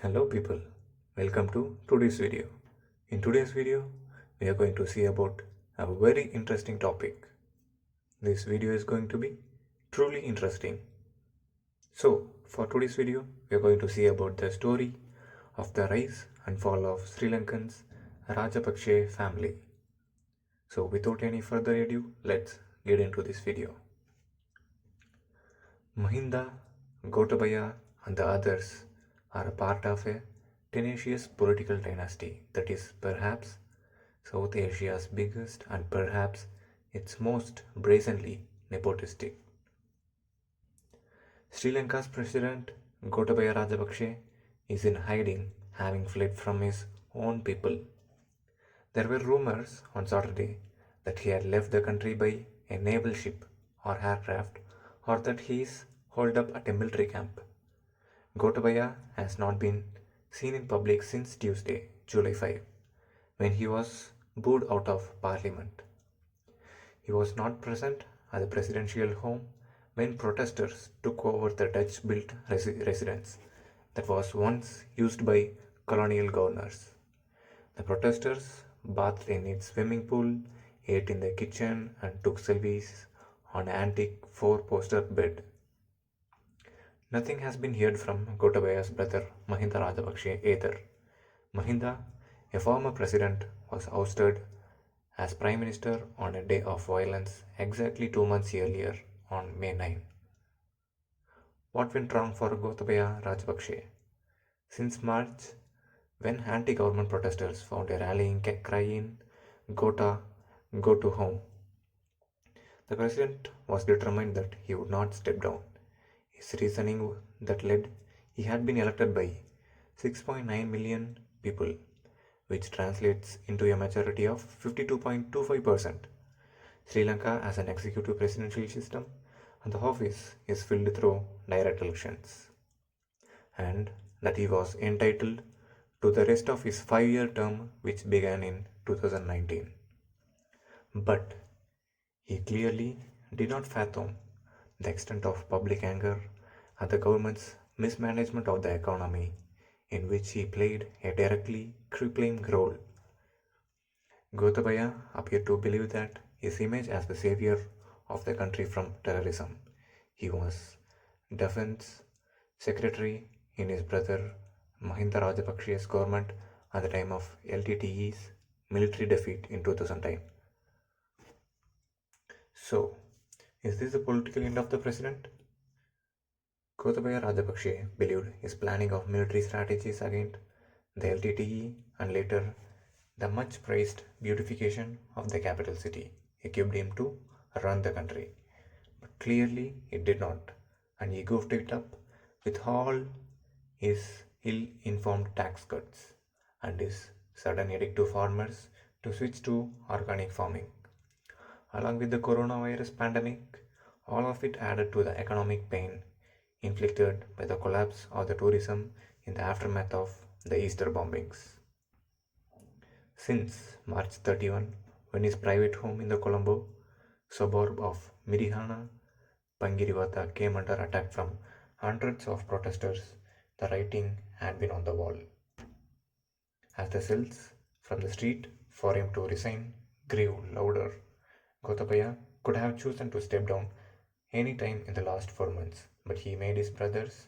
Hello people, welcome to today's video. In today's video, we are going to see about a very interesting topic. This video is going to be truly interesting. So, for today's video, we are going to see about the story of the rise and fall of Sri Lankan's Rajapaksa family. So, without any further ado, let's get into this video. Mahinda, Gotabaya, and the others are a part of a tenacious political dynasty that is perhaps South Asia's biggest and perhaps its most brazenly nepotistic. Sri Lanka's president Gotabaya Rajapaksa is in hiding, having fled from his own people. There were rumors on Saturday that he had left the country by a naval ship or aircraft, or that he is holed up at a military camp. Gotabaya has not been seen in public since Tuesday, July 5, when he was booed out of parliament. He was not present at the presidential home when protesters took over the Dutch built residence that was once used by colonial governors. The protesters bathed in its swimming pool, ate in the kitchen, and took selfies on an antique four-poster bed. Nothing has been heard from Gotabaya's brother Mahinda Rajapaksa either. Mahinda, a former president, was ousted as prime minister on a day of violence exactly 2 months earlier on May 9. What went wrong for Gotabaya Rajapaksa? Since March, when anti-government protesters found a rallying cry in Gota, go to home, the president was determined that he would not step down. His reasoning that led he had been elected by 6.9 million people, which translates into a majority of 52.25%. Sri Lanka has an executive presidential system, and the office is filled through direct elections, and that he was entitled to the rest of his 5-year term, which began in 2019. But he clearly did not fathom the extent of public anger at the government's mismanagement of the economy, in which he played a directly crippling role. Gotabaya appeared to believe that his image as the savior of the country from terrorism. He was defense secretary in his brother Mahinda Rajapaksa's government at the time of LTTE's military defeat in 2010. So, is this the political end of the president? Gotabaya Rajapaksa believed his planning of military strategies against the LTTE and later the much praised beautification of the capital city equipped him to run the country. But clearly it did not, and he goofed it up with all his ill informed tax cuts and his sudden edict to farmers to switch to organic farming. Along with the coronavirus pandemic, all of it added to the economic pain inflicted by the collapse of the tourism in the aftermath of the Easter bombings. Since March 31, when his private home in the Colombo suburb of Mirihana, Pangirivata came under attack from hundreds of protesters, the writing had been on the wall. As the yells from the street for him to resign grew louder, Gotabaya could have chosen to step down any time in the last 4 months, but he made his brothers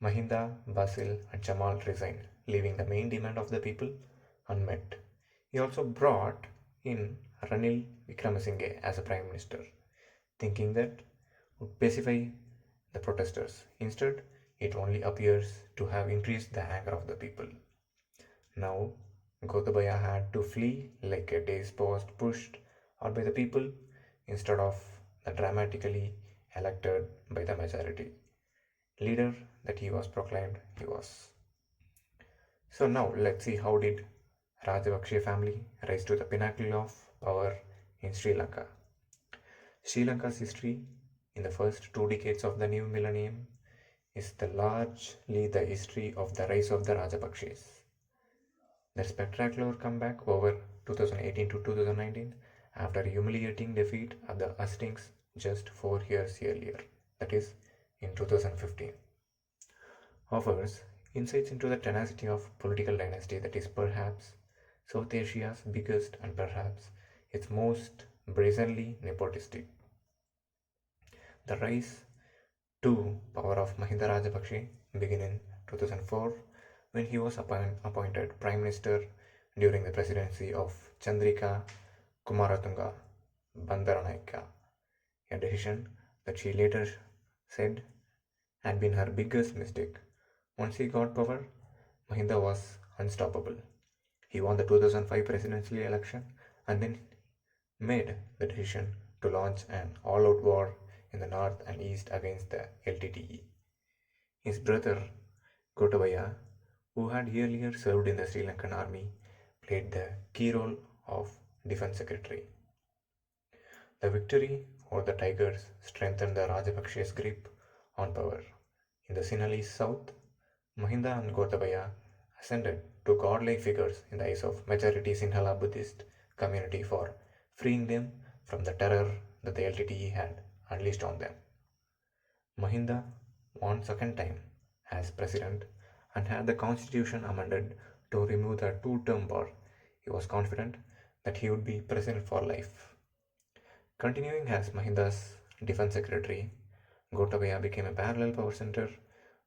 Mahinda, Basil, and Jamal resign, leaving the main demand of the people unmet. He also brought in Ranil Wickremesinghe as a prime minister, thinking that would pacify the protesters. Instead, it only appears to have increased the anger of the people. Now, Gotabaya had to flee like a day's post pushed out by the people instead of the dramatically elected by the majority leader that he was proclaimed he was. So now let's see how did Rajapaksa family rise to the pinnacle of power in Sri Lanka. Sri Lanka's history in the first 2 decades of the new millennium is largely the history of the rise of the Rajapaksas. Their spectacular comeback over 2018 to 2019 after a humiliating defeat at the hustings just 4 years earlier, that is in 2015, offers insights into the tenacity of political dynasty that is perhaps South Asia's biggest and perhaps its most brazenly nepotistic. The rise to power of Mahinda Rajapaksa began in 2004 when he was appointed Prime Minister during the presidency of Chandrika Kumaratunga Bandaranaike, a decision that she later said had been her biggest mistake. Once he got power, Mahinda was unstoppable. He won the 2005 presidential election and then made the decision to launch an all out war in the north and east against the LTTE. His brother Gotabaya, who had earlier served in the Sri Lankan army, played the key role of defense secretary. The victory over the Tigers strengthened the Rajapaksa's grip on power. In the Sinhalese south, Mahinda and Gotabaya ascended to godlike figures in the eyes of majority Sinhala Buddhist community for freeing them from the terror that the LTTE had unleashed on them. Mahinda won second time as president and had the constitution amended to remove the two-term bar. He was confident that he would be president for life. Continuing as Mahinda's defense secretary, Gotabaya became a parallel power center,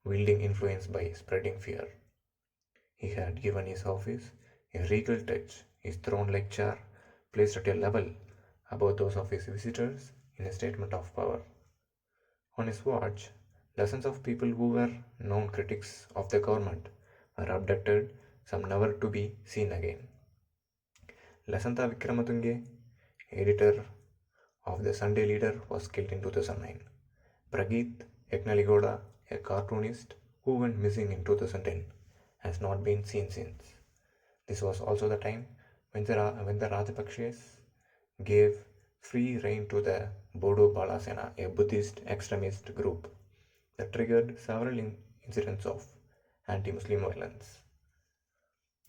wielding influence by spreading fear. He had given his office a regal touch, his throne-like chair placed at a level above those of his visitors in a statement of power. On his watch, dozens of people who were known critics of the government were abducted, some never to be seen again. Lasantha Vikramatunge, editor of the Sunday Leader, was killed in 2009. Prageet Eknaligoda, a cartoonist who went missing in 2010, has not been seen since. This was also the time when the Rajapaksas gave free rein to the Bodo Balasena, a Buddhist extremist group that triggered several incidents of anti-Muslim violence.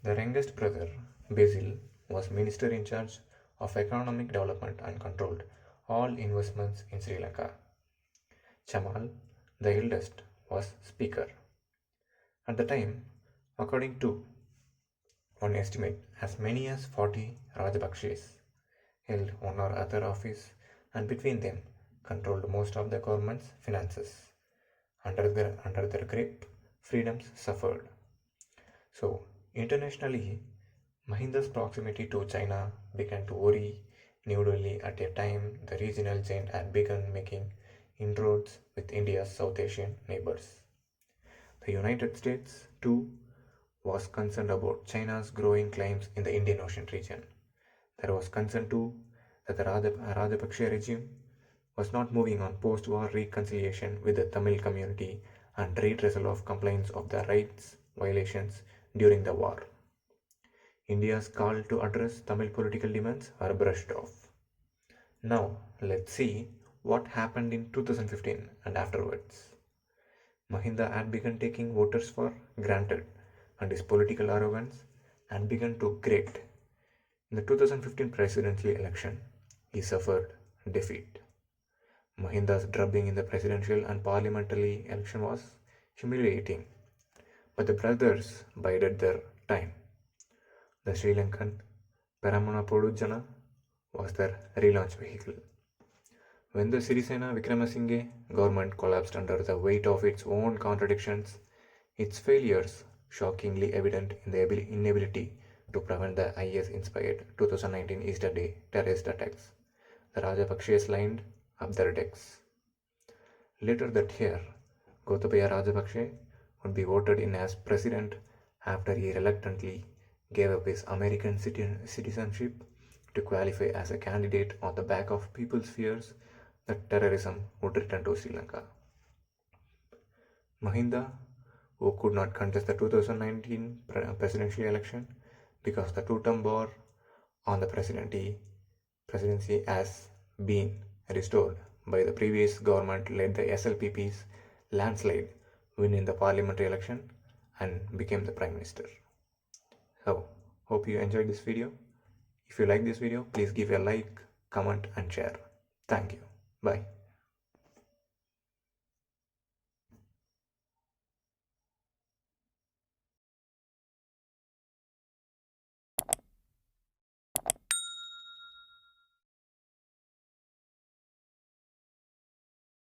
The youngest brother, Basil, was minister in charge of economic development and controlled all investments in Sri Lanka. Chamal, the eldest, was speaker. At the time, according to one estimate, as many as 40 Rajapaksas held one or other office and between them controlled most of the government's finances. Under their grip, freedoms suffered. So, internationally, Mahinda's proximity to China began to worry New Delhi at a time the regional giant had begun making inroads with India's South Asian neighbors. The United States, too, was concerned about China's growing claims in the Indian Ocean region. There was concern too that the Rajapaksa regime was not moving on post-war reconciliation with the Tamil community and redressal of complaints of the rights violations during the war. India's call to address Tamil political demands were brushed off. Now, let's see what happened in 2015 and afterwards. Mahinda had begun taking voters for granted, and his political arrogance had begun to grate. In the 2015 presidential election, he suffered defeat. Mahinda's drubbing in the presidential and parliamentary election was humiliating, but the brothers bided their time. The Sri Lankan Paramana Podujana was their relaunch vehicle. When the Sirisena Vikramasinghe government collapsed under the weight of its own contradictions, its failures shockingly evident in the inability to prevent the IS-inspired 2019 Easter Day terrorist attacks, the Rajapaksas lined up their decks. Later that year, Gotabaya Rajapaksa would be voted in as president after he reluctantly gave up his American citizenship to qualify as a candidate on the back of people's fears that terrorism would return to Sri Lanka. Mahinda, who could not contest the 2019 presidential election because the two-term bar on the presidency has been restored by the previous government, led the SLPP's landslide win in the parliamentary election and became the prime minister. So, hope you enjoyed this video. If you like this video, please give a like, comment and share. Thank you. Bye.